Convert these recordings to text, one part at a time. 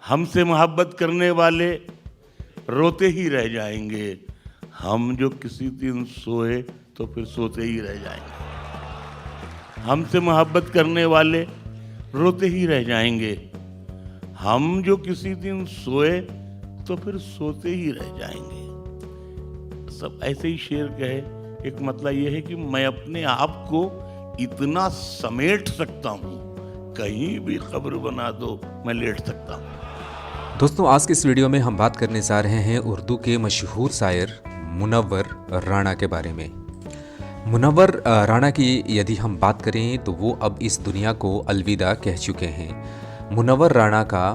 हमसे मोहब्बत करने वाले रोते ही रह जाएंगे, हम जो किसी दिन सोए तो फिर सोते ही रह जाएंगे। हमसे मोहब्बत करने वाले रोते ही रह जाएंगे, हम जो किसी दिन सोए तो फिर सोते ही रह जाएंगे। सब ऐसे ही शेर कहे, एक मतलब ये है कि मैं अपने आप को इतना समेट सकता हूँ, कहीं भी खबर बना दो मैं लेट सकता हूँ। दोस्तों, आज के इस वीडियो में हम बात करने जा रहे हैं उर्दू के मशहूर शायर मुनव्वर राणा के बारे में। मुनव्वर राणा की यदि हम बात करें तो वो अब इस दुनिया को अलविदा कह चुके हैं। मुनव्वर राणा का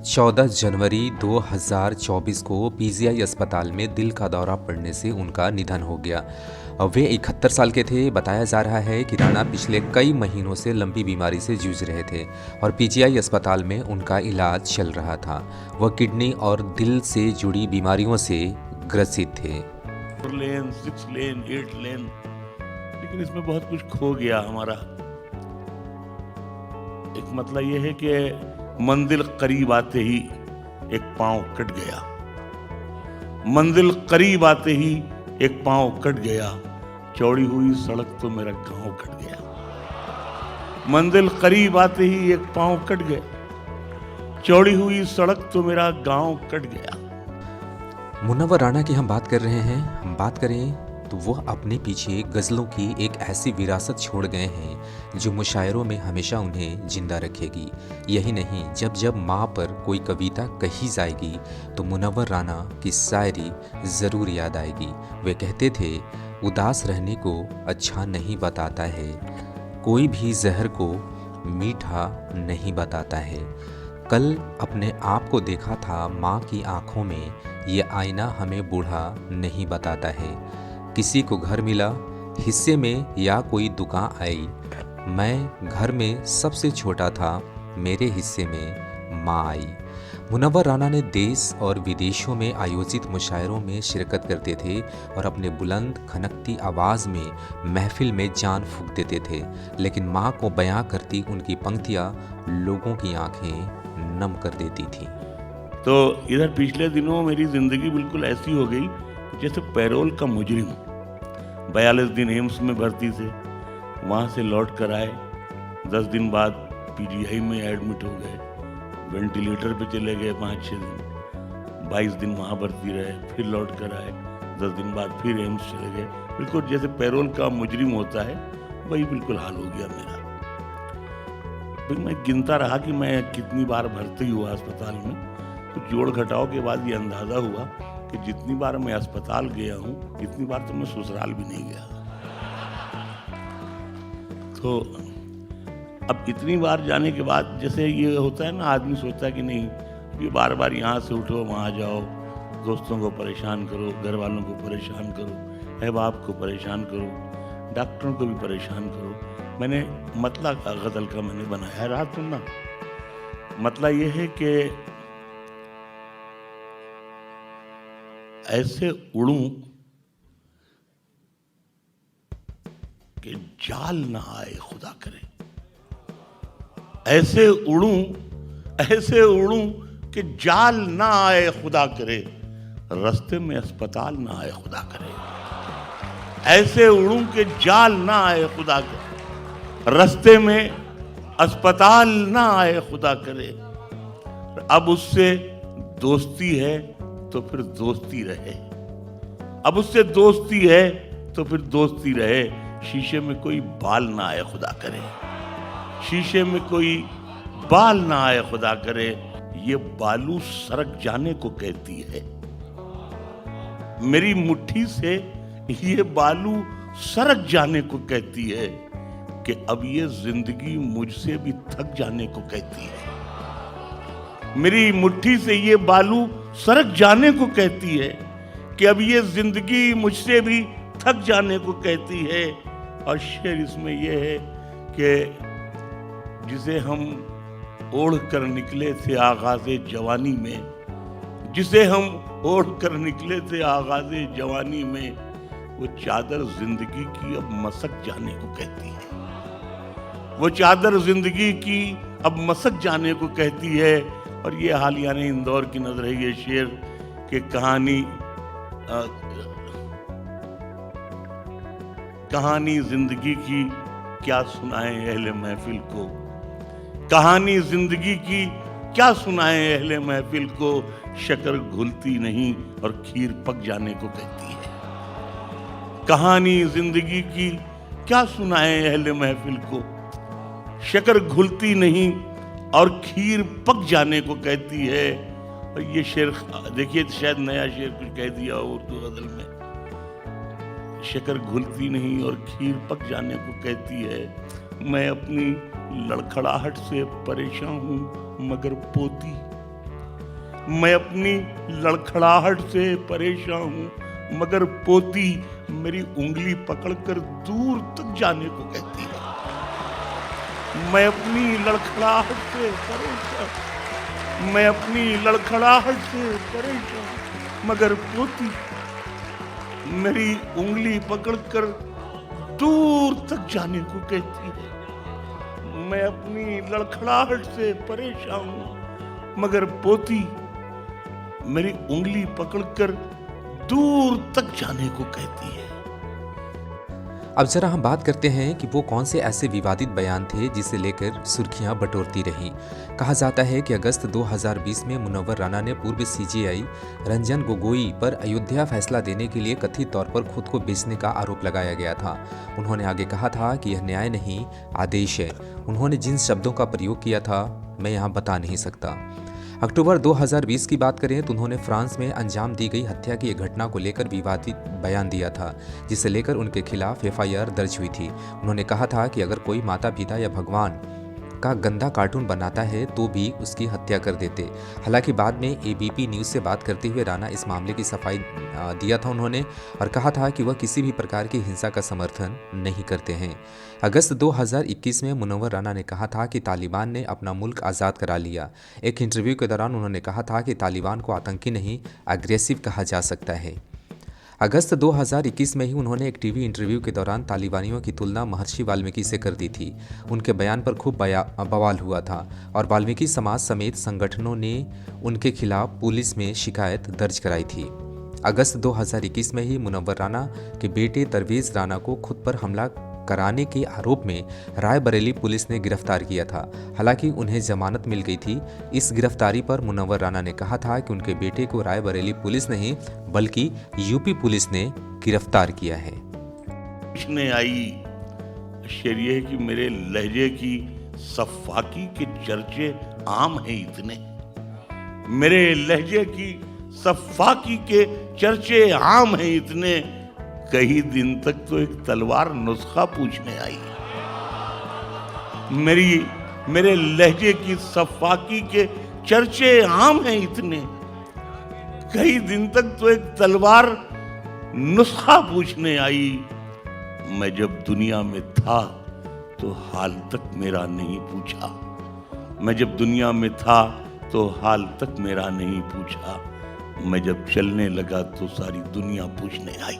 14 जनवरी 2024 को पीजीआई अस्पताल में दिल का दौरा पड़ने से उनका निधन हो गया। वे 71 साल के थे। बताया जा रहा है कि राणा पिछले कई महीनों से लंबी बीमारी से जूझ रहे थे और पीजीआई अस्पताल में उनका इलाज चल रहा था। वह किडनी और दिल से जुड़ी बीमारियों से ग्रसित थे। 4 लेन, 6 लेन, 8 लेन, लेकिन इसमें बहुत कुछ खो गया हमारा। एक मतलब ये है कि मंजिल करीब आते ही एक पांव कट गया, मंजिल करीब आते ही एक पांव कट गया, चौड़ी हुई सड़क तो मेरा गांव कट गया। मंजिल करीब आते ही एक पांव कट गया, चौड़ी हुई सड़क तो मेरा गांव कट गया। मुनव्वर राणा की हम बात कर रहे हैं। हम बात करें तो वह अपने पीछे गज़लों की एक ऐसी विरासत छोड़ गए हैं जो मुशायरों में हमेशा उन्हें जिंदा रखेगी। यही नहीं, जब जब माँ पर कोई कविता कही जाएगी तो मुनव्वर राणा की शायरी ज़रूर याद आएगी। वे कहते थे, उदास रहने को अच्छा नहीं बताता है, कोई भी जहर को मीठा नहीं बताता है। कल अपने आप को देखा था माँ की आँखों में, ये आईना हमें बूढ़ा नहीं बताता है। किसी को घर मिला हिस्से में या कोई दुकान आई, मैं घर में सबसे छोटा था, मेरे हिस्से में माँ आई। मुनव्वर राणा ने देश और विदेशों में आयोजित मुशायरों में शिरकत करते थे और अपने बुलंद खनकती आवाज़ में महफिल में जान फूंक देते थे, लेकिन माँ को बयां करती उनकी पंक्तियाँ लोगों की आंखें नम कर देती थी। तो इधर पिछले दिनों मेरी जिंदगी बिल्कुल ऐसी हो गई जैसे पैरोल का मुजरिम। 42 दिन एम्स में भर्ती थे, वहाँ से लौट कर आए, 10 दिन बाद पीजीआई में एडमिट हो गए, वेंटिलेटर पे चले गए 5-6 दिन, 22 दिन वहाँ भर्ती रहे, फिर लौट कर आए, 10 दिन बाद फिर एम्स चले गए। बिल्कुल जैसे पैरोल का मुजरिम होता है, वही बिल्कुल हाल हो गया मेरा। फिर मैं गिनता रहा कि मैं कितनी बार भर्ती हुआ अस्पताल में, तो जोड़ घटाव के बाद ये अंदाज़ा हुआ कि जितनी बार मैं अस्पताल गया हूँ, इतनी बार तो मैं ससुराल भी नहीं गया। तो अब इतनी बार जाने के बाद जैसे ये होता है ना, आदमी सोचता है कि नहीं, ये बार बार यहाँ से उठो वहाँ जाओ, दोस्तों को परेशान करो, घर वालों को परेशान करो, अहबाब बाप को परेशान करो, डॉक्टरों को भी परेशान करो। मैंने मतलब गज़ल का मैंने बनाया, रात सुनना। मतलब ये है कि ऐसे उड़ूं कि जाल ना आए खुदा करे, ऐसे उड़ूं कि जाल ना आए खुदा करे, रास्ते में अस्पताल ना आए खुदा करे। ऐसे उड़ूं कि जाल ना आए खुदा करे, रास्ते में अस्पताल ना आए खुदा करे। अब उससे दोस्ती है तो फिर दोस्ती रहे, अब उससे दोस्ती है तो फिर दोस्ती रहे। शीशे में कोई बाल ना आए खुदा करे, शीशे में कोई बाल ना आए खुदा करे। ये बालू सरक जाने को कहती है, मेरी मुट्ठी से ये बालू सरक जाने को कहती है कि अब ये जिंदगी मुझसे भी थक जाने को कहती है। मेरी मुट्ठी से ये बालू सरक जाने को कहती है कि अब ये जिंदगी मुझसे भी थक जाने को कहती है। और शेर इसमें ये है कि जिसे हम ओढ़ कर निकले थे आगाज़े जवानी में, जिसे हम ओढ़ कर निकले थे आगाज़े जवानी में, वो चादर जिंदगी की अब मसक जाने को कहती है। वो चादर जिंदगी की अब मसक जाने को कहती है। और ये हालिया ने इंदौर की नजर है ये शेर कि कहानी जिंदगी की क्या सुनाएं अहले महफिल को, कहानी जिंदगी की क्या सुनाएं अहले महफिल को, शक्कर घुलती नहीं और खीर पक जाने को कहती है। कहानी जिंदगी की क्या सुनाएं अहले महफिल को, शक्कर घुलती नहीं और खीर पक जाने को कहती है। और ये शेर देखिए, शायद नया शेर कुछ कह दिया उर्दू गजल में, शक्कर घुलती नहीं और खीर पक जाने को कहती है। मैं अपनी लड़खड़ाहट से परेशान हूं मगर पोती, मैं अपनी लड़खड़ाहट से परेशान हूं मगर पोती मेरी उंगली पकड़कर दूर तक जाने को कहती है। मैं अपनी लड़खड़ाहट से परेशान, मैं अपनी लड़खड़ाहट से परेशान मगर पोती मेरी उंगली पकड़कर दूर तक जाने को कहती है। मैं अपनी लड़खड़ाहट से परेशान हूं मगर पोती मेरी उंगली पकड़कर दूर तक जाने को कहती है। अब जरा हम बात करते हैं कि वो कौन से ऐसे विवादित बयान थे जिसे लेकर सुर्खियां बटोरती रहीं। कहा जाता है कि अगस्त 2020 में मुनव्वर राना ने पूर्व सीजेआई रंजन गोगोई पर अयोध्या फैसला देने के लिए कथित तौर पर खुद को बेचने का आरोप लगाया गया था। उन्होंने आगे कहा था कि यह न्याय नहीं, आदेश है। उन्होंने जिन शब्दों का प्रयोग किया था मैं यहाँ बता नहीं सकता। अक्टूबर 2020 की बात करें तो उन्होंने फ्रांस में अंजाम दी गई हत्या की एक घटना को लेकर विवादित बयान दिया था, जिसे लेकर उनके खिलाफ एफआईआर दर्ज हुई थी। उन्होंने कहा था कि अगर कोई माता पिता या भगवान का गंदा कार्टून बनाता है तो भी उसकी हत्या कर देते। हालांकि बाद में एबीपी न्यूज़ से बात करते हुए राना इस मामले की सफाई दिया था उन्होंने, और कहा था कि वह किसी भी प्रकार की हिंसा का समर्थन नहीं करते हैं। अगस्त 2021 में मुनव्वर राना ने कहा था कि तालिबान ने अपना मुल्क आज़ाद करा लिया। एक इंटरव्यू के दौरान उन्होंने कहा था कि तालिबान को आतंकी नहीं, अग्रेसिव कहा जा सकता है। अगस्त 2021 में ही उन्होंने एक टीवी इंटरव्यू के दौरान तालिबानियों की तुलना महर्षि वाल्मीकि से कर दी थी। उनके बयान पर खूब बवाल हुआ था और वाल्मीकि समाज समेत संगठनों ने उनके खिलाफ पुलिस में शिकायत दर्ज कराई थी। अगस्त 2021 में ही मुनव्वर राना के बेटे तरवेज राना को खुद पर हमला कराने के आरोप में रायबरेली पुलिस ने गिरफ्तार किया था। हालांकि उन्हें जमानत मिल गई थी। इस गिरफ्तारी पर मुनव्वर राना ने कहा था कि उनके बेटे को रायबरेली पुलिस नहीं बल्कि यूपी पुलिस ने गिरफ्तार किया है। इसने आई शेर ये है कि मेरे लहजे की सफाकी के चर्चे आम हैं इतने, मेरे लहजे की सफाकी के चर्चे आम हैं इतने, कई दिन तक तो एक तलवार नुस्खा पूछने आई। मेरे लहजे की सफाकी के चर्चे आम हैं इतने, कई दिन तक तो एक तलवार नुस्खा पूछने आई। मैं जब दुनिया में था तो हाल तक मेरा नहीं पूछा, मैं जब दुनिया में था तो हाल तक मेरा नहीं पूछा, मैं जब चलने लगा तो सारी दुनिया पूछने आई।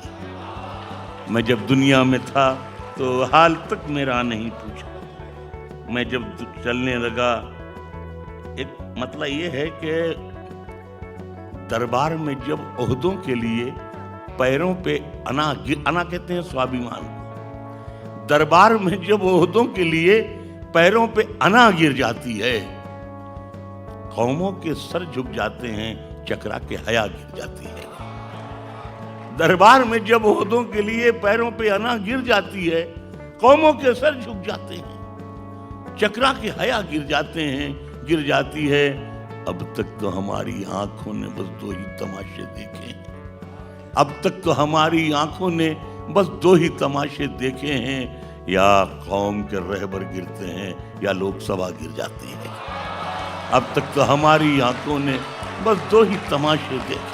मैं जब दुनिया में था तो हाल तक मेरा नहीं पूछा, मैं जब चलने लगा। एक मतलब ये है कि दरबार में जब ओहदों के लिए पैरों पे अना कहते हैं स्वाभिमान, दरबार में जब ओहदों के लिए पैरों पे अना गिर जाती है, कौमों के सर झुक जाते हैं, चकरा के हया गिर जाती है। दरबार में जब ओहदों के लिए पैरों पे अना गिर जाती है, कौमों के सर झुक जाते हैं, चकरा के हया गिर जाती है। अब तक तो हमारी आंखों ने बस दो ही तमाशे देखे हैं, अब तक तो हमारी आंखों ने बस दो ही तमाशे देखे हैं, या कौम के रहबर गिरते हैं या लोकसभा गिर जाती है। अब तक तो हमारी आंखों ने बस दो ही तमाशे देखे,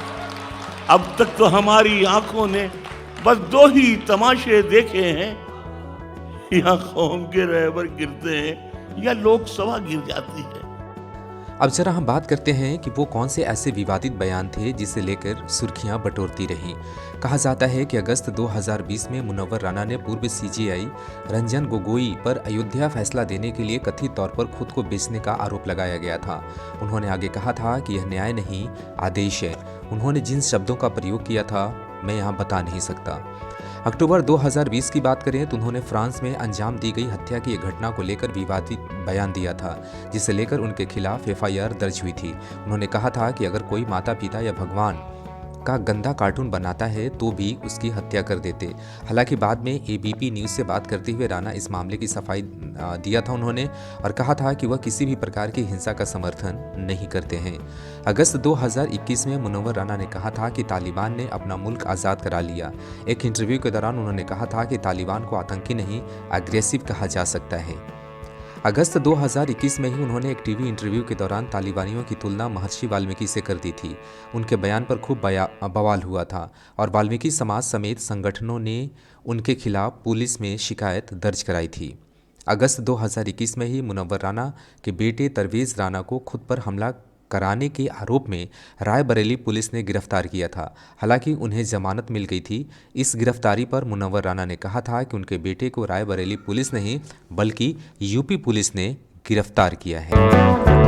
अब तक तो हमारी आंखों ने बस दो ही तमाशे देखे हैं, या कौम के रहबर गिरते हैं या लोकसभा गिर जाती है। अब जरा हम बात करते हैं कि वो कौन से ऐसे विवादित बयान थे जिसे लेकर सुर्खियां बटोरती रहीं। कहा जाता है कि अगस्त 2020 में मुनव्वर राना ने पूर्व सीजेआई रंजन गोगोई पर अयोध्या फैसला देने के लिए कथित तौर पर खुद को बेचने का आरोप लगाया गया था। उन्होंने आगे कहा था कि यह न्याय नहीं, आदेश है। उन्होंने जिन शब्दों का प्रयोग किया था मैं यहाँ बता नहीं सकता। अक्टूबर 2020 की बात करें तो उन्होंने फ्रांस में अंजाम दी गई हत्या की एक घटना को लेकर विवादित बयान दिया था, जिसे लेकर उनके खिलाफ एफआईआर दर्ज हुई थी। उन्होंने कहा था कि अगर कोई माता पिता या भगवान का गंदा कार्टून बनाता है तो भी उसकी हत्या कर देते। हालांकि बाद में एबीपी न्यूज़ से बात करते हुए राणा इस मामले की सफाई दिया था उन्होंने, और कहा था कि वह किसी भी प्रकार की हिंसा का समर्थन नहीं करते हैं। अगस्त 2021 में मुनव्वर राना ने कहा था कि तालिबान ने अपना मुल्क आज़ाद करा लिया। एक इंटरव्यू के दौरान उन्होंने कहा था कि तालिबान को आतंकी नहीं, एग्रेसिव कहा जा सकता है। अगस्त 2021 में ही उन्होंने एक टीवी इंटरव्यू के दौरान तालिबानियों की तुलना महर्षि वाल्मीकि से कर दी थी। उनके बयान पर खूब बवाल हुआ था और वाल्मीकि समाज समेत संगठनों ने उनके खिलाफ पुलिस में शिकायत दर्ज कराई थी। अगस्त 2021 में ही मुनव्वर राना के बेटे तरवेज राना को खुद पर हमला कराने के आरोप में रायबरेली पुलिस ने गिरफ्तार किया था। हालांकि उन्हें जमानत मिल गई थी। इस गिरफ्तारी पर मुनव्वर राना ने कहा था कि उनके बेटे को रायबरेली पुलिस नहीं बल्कि यूपी पुलिस ने गिरफ्तार किया है।